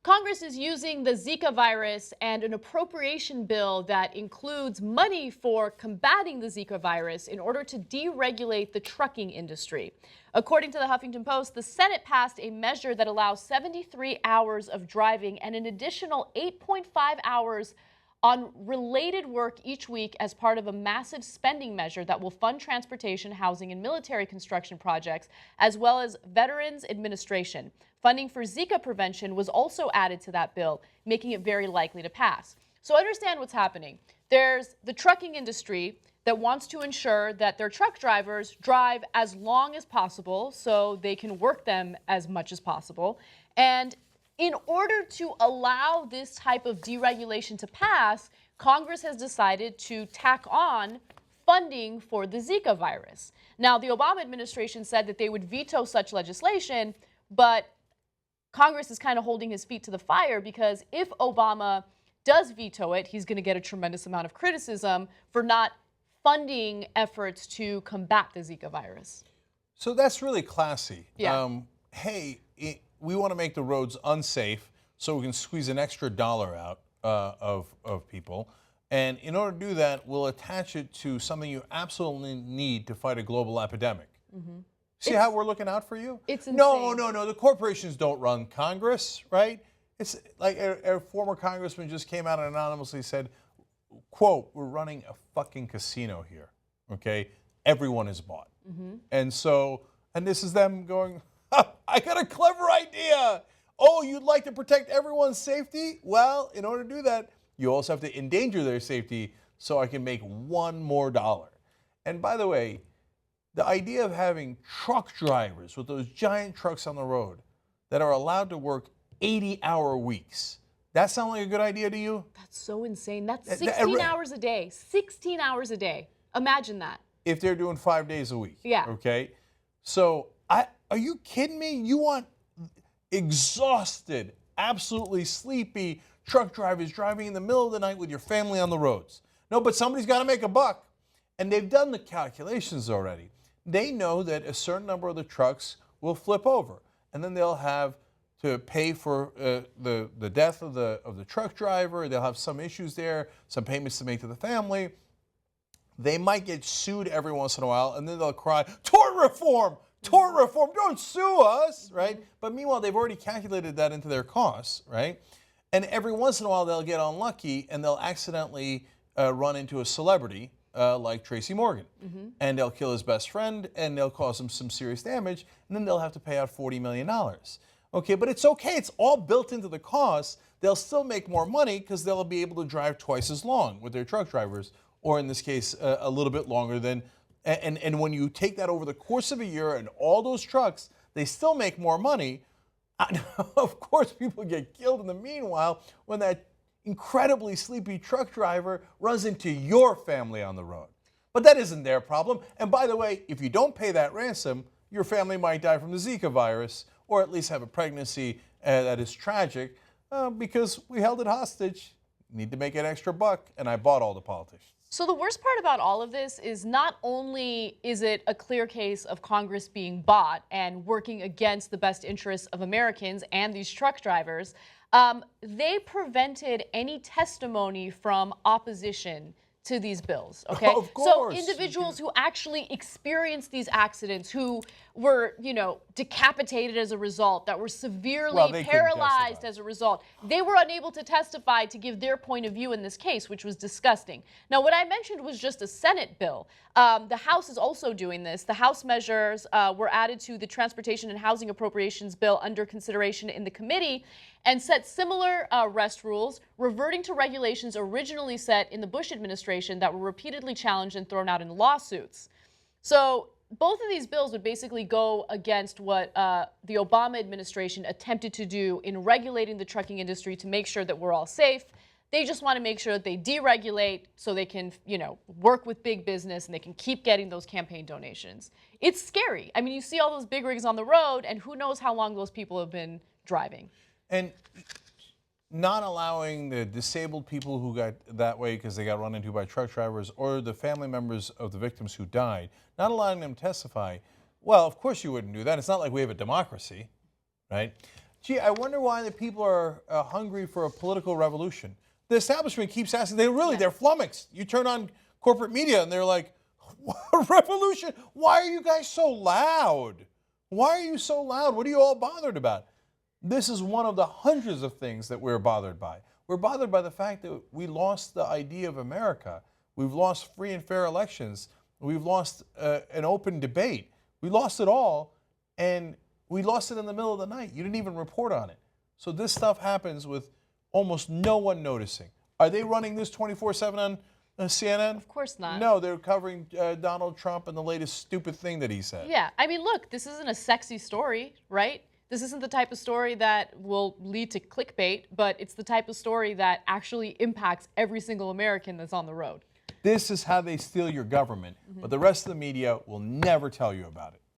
Congress is using the Zika virus and an appropriation bill that includes money for combating the Zika virus in order to deregulate the trucking industry. According to the Huffington Post, the Senate passed a measure that allows 73 hours of driving and an additional 8.5 hours on related work each week as part of a massive spending measure that will fund transportation, housing, and military construction projects, as well as Veterans Administration. Funding for Zika prevention was also added to that bill, making it very likely to pass. So understand what's happening. There's the trucking industry that wants to ensure that their truck drivers drive as long as possible so they can work them as much as possible. And in order to allow this type of deregulation to pass, Congress has decided to tack on funding for the Zika virus. Now, the Obama administration said that they would veto such legislation, but Congress is kind of holding his feet to the fire because if Obama does veto it, he's going to get a tremendous amount of criticism for not funding efforts to combat the Zika virus. So that's really classy. Yeah. We want to make the roads unsafe so we can squeeze an extra dollar out of people. And in order to do that, we'll attach it to something you absolutely need to fight a global epidemic. Mm-hmm. See how we're looking out for you? It's insane. No. The corporations don't run Congress, right? It's like a former congressman just came out and anonymously said, quote, "We're running a fucking casino here, okay? Everyone is bought." Mm-hmm. And this is them going, I got a clever idea. Oh, you'd like to protect everyone's safety? Well, in order to do that, you also have to endanger their safety so I can make $1 more. And by the way, the idea of having truck drivers with those giant trucks on the road that are allowed to work 80-hour weeks, that sound like a good idea to you? That's so insane. That's 16 hours a day. 16 hours a day. Imagine that. If they're doing 5 days a week. Yeah. Okay? So, are you kidding me? You want exhausted, absolutely sleepy truck drivers driving in the middle of the night with your family on the roads. No, but somebody's got to make a buck. And they've done the calculations already. They know that a certain number of the trucks will flip over. And then they'll have to pay for the death of the truck driver. They'll have some issues there, some payments to make to the family. They might get sued every once in a while, and then they'll cry, tort reform, don't sue us, right? But meanwhile, they've already calculated that into their costs, right? And every once in a while, they'll get unlucky, and they'll accidentally run into a celebrity like Tracy Morgan. Mm-hmm. And they'll kill his best friend, and they'll cause him some serious damage, and then they'll have to pay out $40 million. Okay, but it's okay. It's all built into the cost. They'll still make more money because they'll be able to drive twice as long with their truck drivers, or in this case, a little bit longer than. And when you take that over the course of a year and all those trucks, they still make more money. Of course, people get killed in the meanwhile when that incredibly sleepy truck driver runs into your family on the road. But that isn't their problem. And by the way, if you don't pay that ransom, your family might die from the Zika virus, or at least have a pregnancy that is tragic because we held it hostage. Need to make an extra buck, and I bought all the politicians. So the worst part about all of this is not only is it a clear case of Congress being bought and working against the best interests of Americans and these truck drivers, they prevented any testimony from opposition to these bills, okay? Of course. So individuals who actually experienced these accidents, who were, decapitated as a result, that were severely paralyzed as a result, they were unable to testify to give their point of view in this case, which was disgusting. Now, what I mentioned was just a Senate bill. The House is also doing this. The House measures were added to the Transportation and Housing Appropriations bill under consideration in the committee and set similar rest rules, reverting to regulations originally set in the Bush administration that were repeatedly challenged and thrown out in lawsuits. So both of these bills would basically go against what the Obama administration attempted to do in regulating the trucking industry to make sure that we're all safe. They just want to make sure that they deregulate so they can, work with big business and they can keep getting those campaign donations. It's scary. I mean, you see all those big rigs on the road, and who knows how long those people have been driving. And not allowing the disabled people who got that way because they got run into by truck drivers, or the family members of the victims who died, not allowing them to testify. Well, of course you wouldn't do that. It's not like we have a democracy, right? Gee, I wonder why the people are hungry for a political revolution. The establishment keeps asking, they're flummoxed. You turn on corporate media and they're like, revolution? Why are you guys so loud? Why are you so loud? What are you all bothered about? This is one of the hundreds of things that we're bothered by. We're bothered by the fact that we lost the idea of America. We've lost free and fair elections. We've lost an open debate. We lost it all, and we lost it in the middle of the night. You didn't even report on it. So this stuff happens with almost no one noticing. Are they running this 24/7 on CNN? Of course not. No, they're covering Donald Trump and the latest stupid thing that he said. Yeah, I mean, look, this isn't a sexy story, right? This isn't the type of story that will lead to clickbait, but it's the type of story that actually impacts every single American that's on the road. This is how they steal your government, but the rest of the media will never tell you about it.